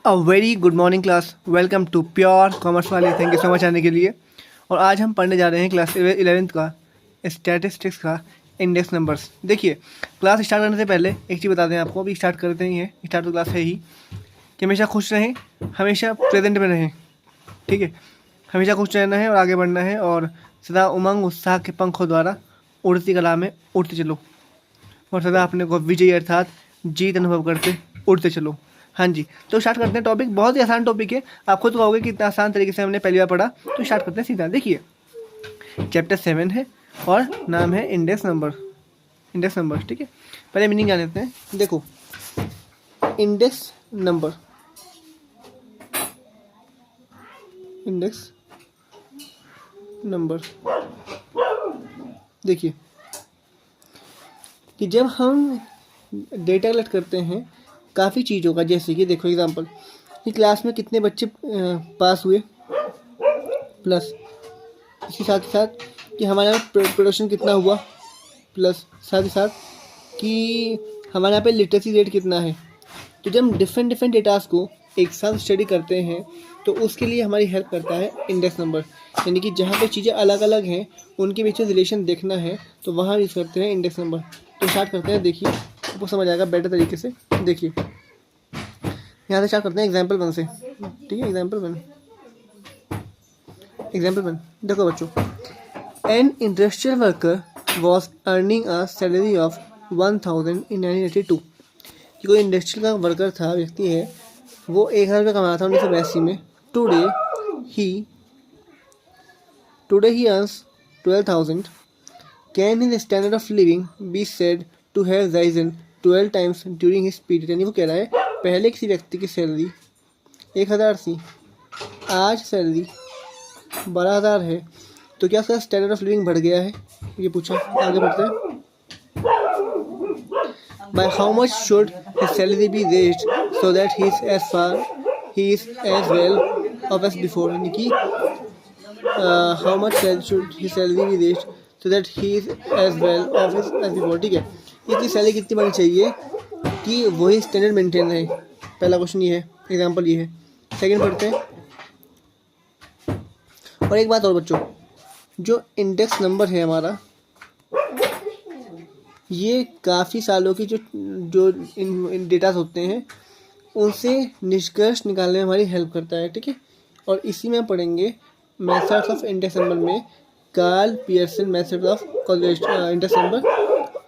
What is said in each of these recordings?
A very good morning class. Welcome to pure commerce वाले। Thank you so much आने के लिए। और आज हम पढ़ने जा रहे हैं क्लास 11th का स्टैटिस्टिक्स का इंडेक्स नंबर्स। देखिए, क्लास स्टार्ट करने से पहले एक चीज़ बता दें आपको, अभी स्टार्ट करते ही हैं, स्टार्ट तो क्लास है ही, कि हमेशा खुश रहें, हमेशा प्रेजेंट में रहें, ठीक है। हमेशा खुश रहना है और आगे बढ़ना है, और सदा उमंग उत्साह के पंखों द्वारा उड़ती कला में उड़ते चलो, और सदा अपने को विजयी अर्थात जीत अनुभव करते उड़ते चलो। हाँ जी, तो स्टार्ट करते हैं। टॉपिक बहुत ही आसान टॉपिक है, आप खुद कहोगे कि इतना आसान तरीके से हमने पहली बार पढ़ा। तो स्टार्ट करते हैं सीधा। देखिए, चैप्टर 7 है और नाम है इंडेक्स नंबर। इंडेक्स नंबर, ठीक है। पहले मीनिंग जान लेते हैं। देखो, इंडेक्स नंबर, इंडेक्स नंबर, देखिए कि जब हम डेटा कलेक्ट करते हैं काफ़ी चीज़ों का, जैसे कि देखो एग्जांपल कि क्लास में कितने बच्चे पास हुए, प्लस इसके साथ ही साथ कि हमारे यहाँ प्रोडक्शन कितना हुआ, प्लस साथ ही साथ कि हमारे यहाँ पे लिटरेसी रेट कितना है। तो जब हम डिफरेंट डेटास को एक साथ स्टडी करते हैं तो उसके लिए हमारी हेल्प करता है इंडेक्स नंबर। यानी कि जहाँ पे चीज़ें अलग अलग हैं उनके बीच में रिलेशन देखना है तो वहाँ यूज़ करते हैं इंडेक्स नंबर। तो स्टार्ट करते हैं। देखिए, आपको समझ आएगा बेटर तरीके से। देखिए, यहाँ से स्टार्ट करते हैं एग्जाम्पल 1 से, ठीक है। एग्जाम्पल वन, देखो बच्चों, an industrial worker was earning a salary of 1000 इन 1982। कि कोई इंडस्ट्रियल का वर्कर था, व्यक्ति है, वो 1000 रुपये कमा रहा था 1982 में। Today he earns 12,000। Can his standard of living be said to have risen 12 times during his period. यानी वो कह रहा है पहले किसी व्यक्ति की सैलरी 1000 थी, आज सैलरी 12,000 है, तो क्या उसका स्टैंडर्ड ऑफ लिविंग बढ़ गया है, ये पूछा। आगे बढ़ते हैं। By how much should his salary be raised so that he is as well off as before? यानी कि how much should his salary be raised so that he is as well off as before, ठीक है। इसकी salary कितनी बढ़नी चाहिए कि वही स्टैंडर्ड मेंटेन रहे। पहला क्वेश्चन ये है, एग्जांपल ये है। सेकंड पढ़ते हैं। और एक बात और बच्चों, जो इंडेक्स नंबर है हमारा, ये काफ़ी सालों की जो इन डेटास होते हैं उनसे निष्कर्ष निकालने में हमारी हेल्प करता है, ठीक है। और इसी में पढ़ेंगे मेथड्स ऑफ इंडेक्स नंबर में Karl Pearson method of index number,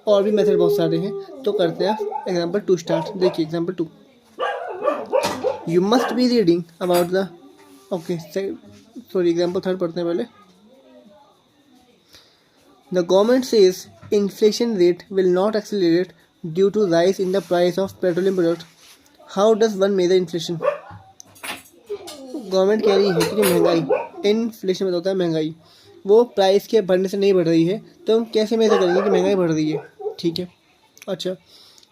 और भी मेथड बहुत सारे हैं। तो करते हैं एग्जांपल 2 स्टार्ट। देखिए example 2, you must be reading about the example 3 पढ़ते हैं पहले। The government says inflation rate will not accelerate due to rise in the price of petroleum product. How does one measure inflation? Government कह रही है कि जो महंगाई, inflation मतलब होता है महंगाई, वो प्राइस के बढ़ने से नहीं बढ़ रही है, तो हम कैसे मेजर करेंगे कि महंगाई बढ़ रही है, ठीक है। अच्छा,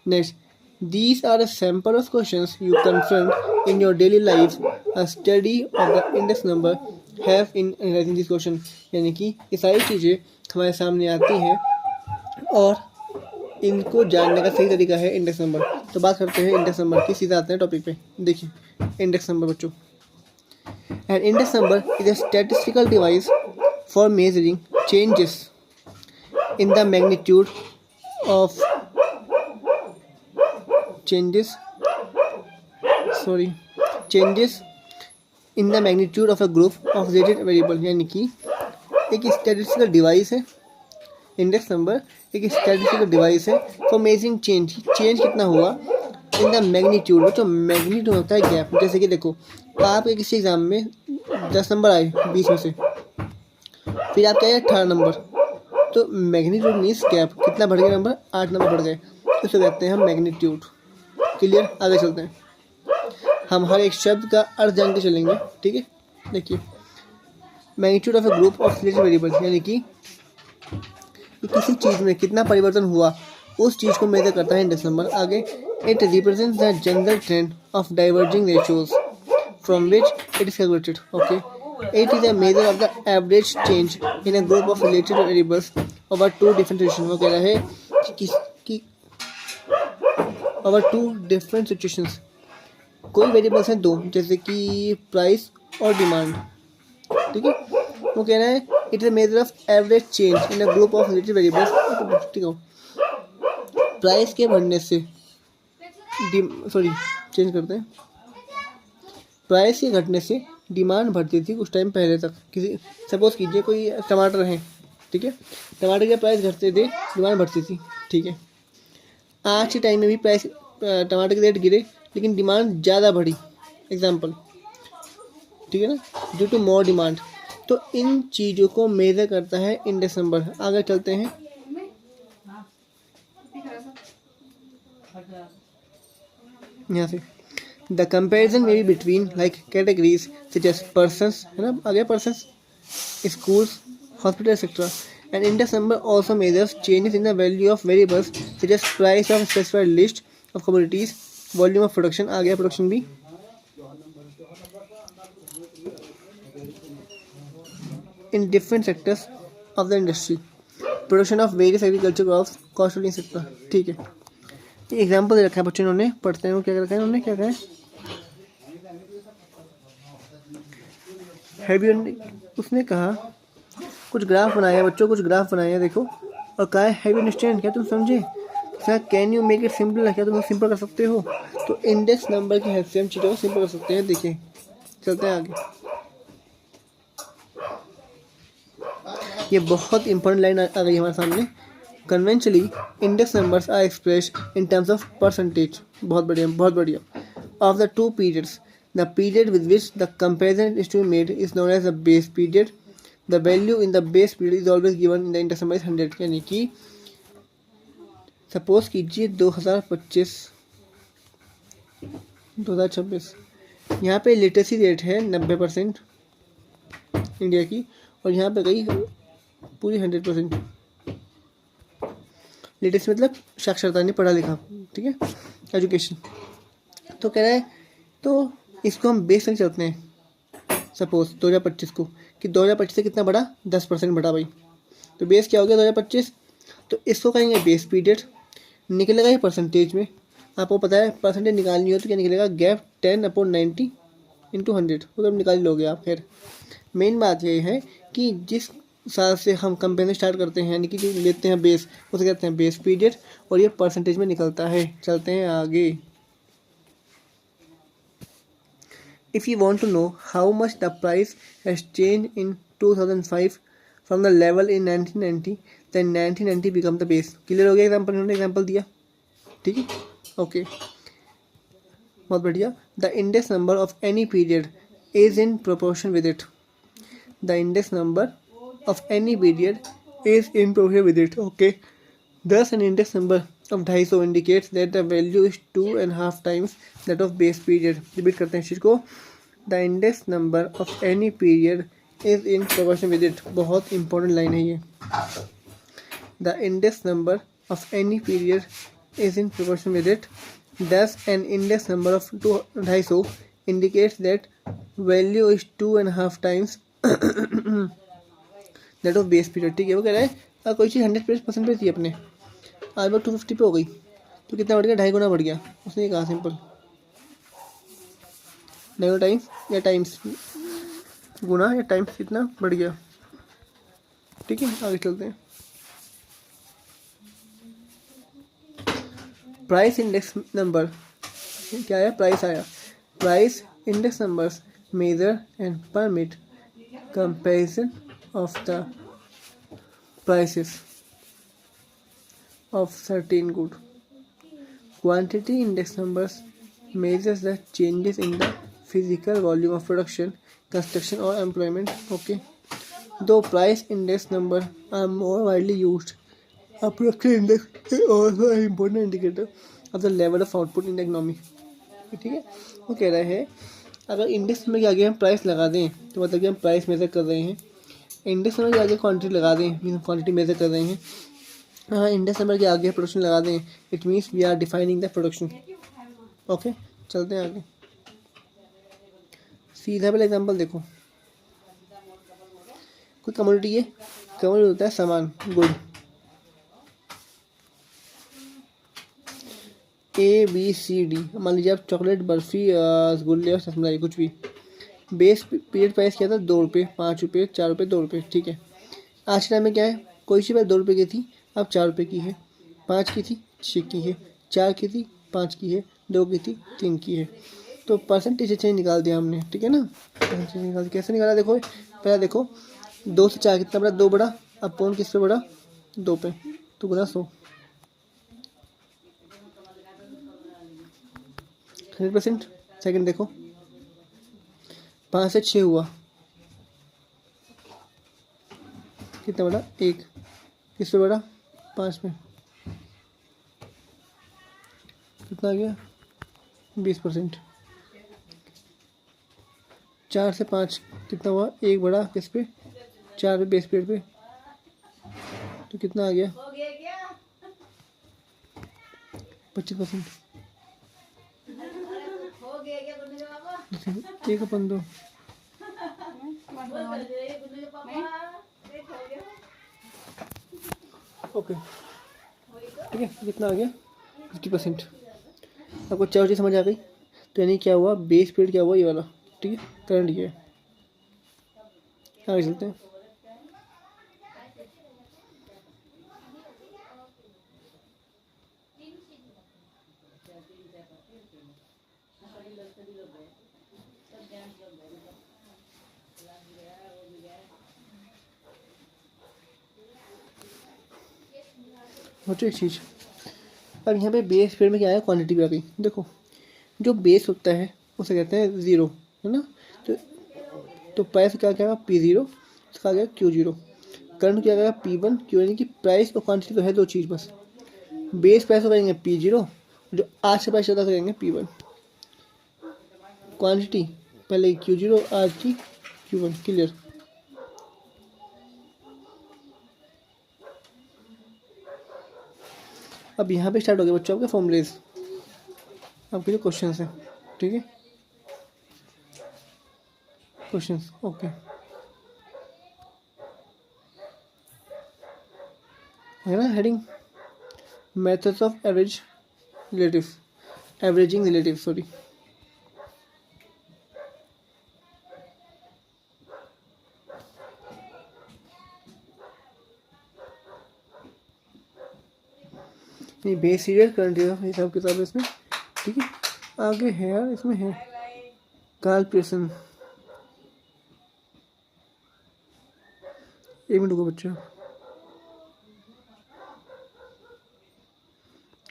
next, these are a sample of questions you confront in your daily life. A study of the index number have in analyzing this question. यानी कि ये सारी चीज़ें हमारे सामने आती हैं और इनको जानने का सही तरीका है इंडेक्स नंबर। तो बात करते हैं इंडेक्स नंबर की, सीधा आते हैं टॉपिक पे। देखिए इंडेक्स नंबर बच्चों, an index number is a statistical device for measuring changes in the magnitude of changes in the magnitude of a group of related variable. यानी कि एक स्टैटिस्टिकल डिवाइस है इंडेक्स नंबर, एक statistical device है for measuring change कितना हुआ in the magnitude. बच्चों magnitude होता है गैप। जैसे कि देखो, आपके किसी एग्जाम में 10 नंबर आए 20 में से, फिर आप क्या है 18 नंबर, तो मैग्नीट्यूड मीन्स गैप, कितना बढ़ गया नंबर, 8 नंबर बढ़ गए, इसे कहते हैं हम मैग्नीट्यूड। क्लियर? आगे चलते हैं, हम हर एक शब्द का अर्थ जान के चलेंगे, ठीक है। देखिए, magnitude of A group of related variables, यानी कि किसी चीज़ में कितना परिवर्तन हुआ उस चीज़ को मेजर करता है इंडेक्स नंबर। आगे, it represents the general trend of diverging ratios from which it is calculated. Okay, it is a measure of the average change in a group of related variables over 2 different situation. वो कह रहा है कि over 2 different situations कोई variables हैं दो, जैसे कि प्राइस और डिमांड, ठीक है। वो कह रहा है it is measure of average change in a group of related variables, ठीक है। प्राइस के बढ़ने से चेंज करते हैं, प्राइस के घटने से डिमांड बढ़ती थी कुछ टाइम पहले तक। किसी सपोज कीजिए कोई टमाटर हैं, ठीक है, टमाटर के प्राइस घटते थे, डिमांड बढ़ती थी, ठीक है। आज के टाइम में भी प्राइस टमाटर के रेट गिरे लेकिन डिमांड ज़्यादा बढ़ी, एग्जाम्पल, ठीक है ना, ड्यू टू मोर डिमांड। तो इन चीज़ों को मेजर करता है इंडेक्स नंबर। आगे चलते हैं, यहाँ से the comparison may be between like categories such as persons, है ना, आगे persons, schools, hospitals, etc. An index number also measures changes in the value of variables such as price of specified list of commodities, volume of production, आ गया production भी, in different sectors of the industry, production of various agriculture crops, cost of etc. ठीक है, ये example दे रखा है बच्चों ने, पढ़ते हैं वो क्या रखा है उन्होंने, क्या कहा है, उसने कहा कुछ ग्राफ बनाया बच्चों, कुछ ग्राफ बनाया देखो, और कहा है हैव यू अंडरस्टैंड, क्या तुम समझे, क्या can you make it simple, क्या तुम सिंपल कर सकते हो। तो इंडेक्स नंबर की हेल्प से हम चीज़ों को सिंपल कर सकते हैं। देखिए चलते हैं आगे, ये बहुत इंपॉर्टेंट लाइन आ गई हमारे सामने। Conventionally index numbers are expressed in terms of percentage, बहुत बढ़िया बहुत बढ़िया, of the two periods, the period with which the comparison is to be made is known as the base period, the value in the base period is always given in the index number is 100। यानी कि suppose कीजिए 2025 यहाँ पे literacy rate है 90% India की, और यहाँ पे गई पूरी 100%। लिटरेसी मतलब साक्षरता, नहीं पढ़ा लिखा, ठीक है, एजुकेशन। तो कह रहा है तो इसको हम बेस तक चलते हैं, सपोज 2025 को, कि 2025 से कितना बढ़ा, 10% बढ़ा भाई। तो बेस क्या हो गया 2025, तो इसको कहेंगे बेस पीरियड, निकलेगा ये परसेंटेज में। आपको पता है परसेंटेज निकालनी हो तो क्या निकलेगा, गैप 10/90 इंटू 100, वो तो निकाल लोगे आप। खैर मेन बात ये है कि जिस साल से हम कंपेरिजन स्टार्ट करते हैं, यानी कि जो लेते हैं बेस, उसे कहते हैं बेस पीरियड, और ये परसेंटेज में निकलता है। चलते हैं आगे। If you want to know how much the price has changed in 2005 from the level in 1990, then 1990 become the base। Clear हो गया एग्जाम्पल, उन्होंने एग्जाम्पल दिया, ठीक है, ओके, बहुत बढ़िया। The index number of any period is in proportion with it, the index number of any period is in proportion with it, okay. Thus, an index number of 250 indicates that the value is 2.5 times that of base period। Repeat करते हैं इस चीज़ को, the index number of any period is in proportion with it, बहुत important line है ये। The index number of any period is in proportion with it, thus an index number of 250 indicates that value is 2.5 times that of base period। ठीक है, वो कह रहा है अगर कोई चीज़ 100% पे थी अपने, आज बार 250 पे हो गई, तो कितना बढ़ गया, 2.5 गुना बढ़ गया। उसने कहा सिंपल 2 टाइम्स या टाइम्स गुना या टाइम्स कितना बढ़ गया, ठीक है। आगे चलते हैं। प्राइस इंडेक्स नंबर क्या आया, प्राइस आया। Price index numbers measure and permit comparison of the prices of certain good। Quantity index numbers measures the changes in the physical volume of production, construction or employment, okay। Though price index number are more widely used, a production index is also an important indicator of the level of output in the economy। ठीक है, वो कह रहा है अगर index number के आगे हम प्राइस लगा दें तो मतलब कि हम प्राइस मेजर कर रहे हैं, इंडेक्स नंबर के आगे क्वांटिटी लगा दें मीन क्वांटिटी मेजर कर रहे हैं, हाँ इंडेक्स नंबर के आगे प्रोडक्शन लगा दें, it means we are defining the production, okay. चलते हैं आगे, सीधा पहले एग्जांपल देखो। कोई कमोडिटी है, कमोडिटी होता है सामान, गुड। ABCD, मान लीजिए आप चॉकलेट, बर्फ़ी, रसगुल्ले और रसमलाई कुछ भी। बेस पीरियड प्राइस क्या था, 2 रुपये, 5 रुपये, 4 रुपये, 2 रुपये, ठीक है। आज के टाइम में क्या है, कोई सी बात 2 रुपये की थी, अब 4 रुपये की है, 5 की थी, 6 की है, 4 की थी, 5 की है, 2 की थी, 3 की है। तो परसेंटेज चेंज निकाल दिया हमने, ठीक है ना। परसेंटेज निकाल कैसे निकाला, देखो पहले देखो 2 से 4 कितना बड़ा, 2 बड़ा, अब पौन किस पे बड़ा, 2 पे, तो गुना 100, 100%। सेकंड देखो 5 से 6 हुआ, कितना बड़ा, 1, किस पे बड़ा, 5 पे, कितना आ गया, 20%। 4 से 5 कितना हुआ, 1 बड़ा, किस पे, 4 पे, बेस पीरियड पे, तो कितना आ गया, 25%। 1 अपन 2, ओके, ठीक है, कितना आ गया, 50%। आपको चार चीज़ समझ आ गई, तो यानी क्या हुआ, बेस पीरियड क्या हुआ, ये वाला, ठीक है, करंट ये है। आगे चलते हैं। सोचो एक चीज़, अब यहाँ पे बेस पीरियड में क्या है, क्वांटिटी भी आ गई। देखो जो बेस होता है उसे कहते हैं 0, है ना। तो प्राइस क्या क्या P0, इसका आ गया Q0। करंट क्या आएगा, P1, Q, यानी कि प्राइस और क्वांटिटी तो है 2 चीज़ बस। बेस प्राइस को करेंगे P0, जो आज से प्राइस ज़्यादा करेंगे P1। क्वांटिटी पहले Q0, आज की Q1, क्लियर। अब यहाँ पे स्टार्ट हो गया बच्चों आपके फॉर्मूलेज, आपके जो क्वेश्चन हैं, ठीक है, क्वेश्चंस, ओके। है ना heading, methods of average relative, averaging relative, sorry. नहीं, बेस पीरियड, करंट हिसाब किताब है इसमें, ठीक है। आगे है यार, इसमें है कार्ल पियर्सन। 1 मिनट को बच्चों,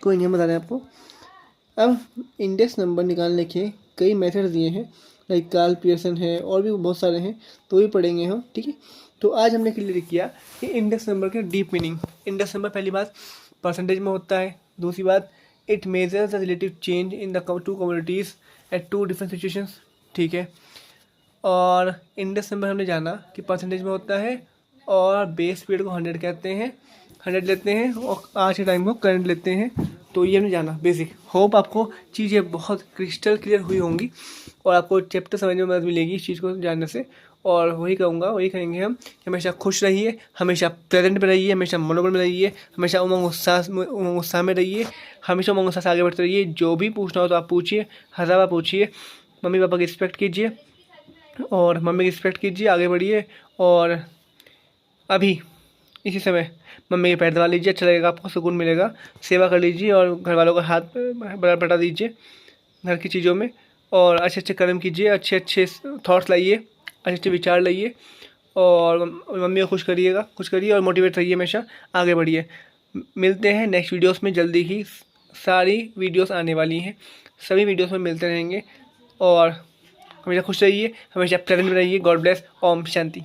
कोई नहीं, हम बता रहे हैं आपको। अब इंडेक्स नंबर निकालने के कई मेथड दिए हैं, लाइक कार्ल पियर्सन है और भी बहुत सारे हैं, तो भी पढ़ेंगे हम, ठीक है। तो आज हमने क्लियर किया कि इंडेक्स नंबर के डीप मीनिंग। इंडेक्स नंबर पहली बात परसेंटेज में होता है, दूसरी बात it measures the relative change in the 2 communities at 2 different situations, ठीक है। और इंडेक्स नंबर हमने जाना कि परसेंटेज में होता है और बेस पीरियड को 100 कहते हैं, 100 लेते हैं और आज के टाइम को करंट लेते हैं। तो ये हमने जाना बेसिक। होप आपको चीज़ें बहुत क्रिस्टल क्लियर हुई होंगी और आपको चैप्टर समझने में मदद मिलेगी इस चीज़ को जानने से। और वही कहूँगा, वही कहेंगे हम कि हमेशा खुश रहिए, हमेशा प्रेजेंट में रहिए, हमेशा मनोबल में रहिए, हमेशा उमंग उत्साह में रहिए, हमेशा उमंग उत्साह से आगे बढ़ते रहिए। जो भी पूछना हो तो आप पूछिए, हर बार पूछिए, मम्मी पापा की रिस्पेक्ट कीजिए और मम्मी की रिस्पेक्ट कीजिए, आगे बढ़िए। और अभी इसी समय मम्मी के पैर दबा लीजिए, अच्छा लगेगा, आपको सुकून मिलेगा। सेवा कर लीजिए और घर वालों का हाथ बटा दीजिए घर की चीज़ों में, और अच्छे अच्छे कर्म कीजिए, अच्छे अच्छे थॉट्स लाइए, अच्छे अच्छे विचार लाइए और मम्मी को खुश करिएगा, खुश करिए और मोटिवेट रहिए, हमेशा आगे बढ़िए। मिलते हैं नेक्स्ट वीडियोस में, जल्दी ही सारी वीडियोस आने वाली हैं, सभी वीडियोस में मिलते रहेंगे। और हमेशा खुश रहिए, हमेशा प्रेजेंट में रहिए। God bless, Om Shanti.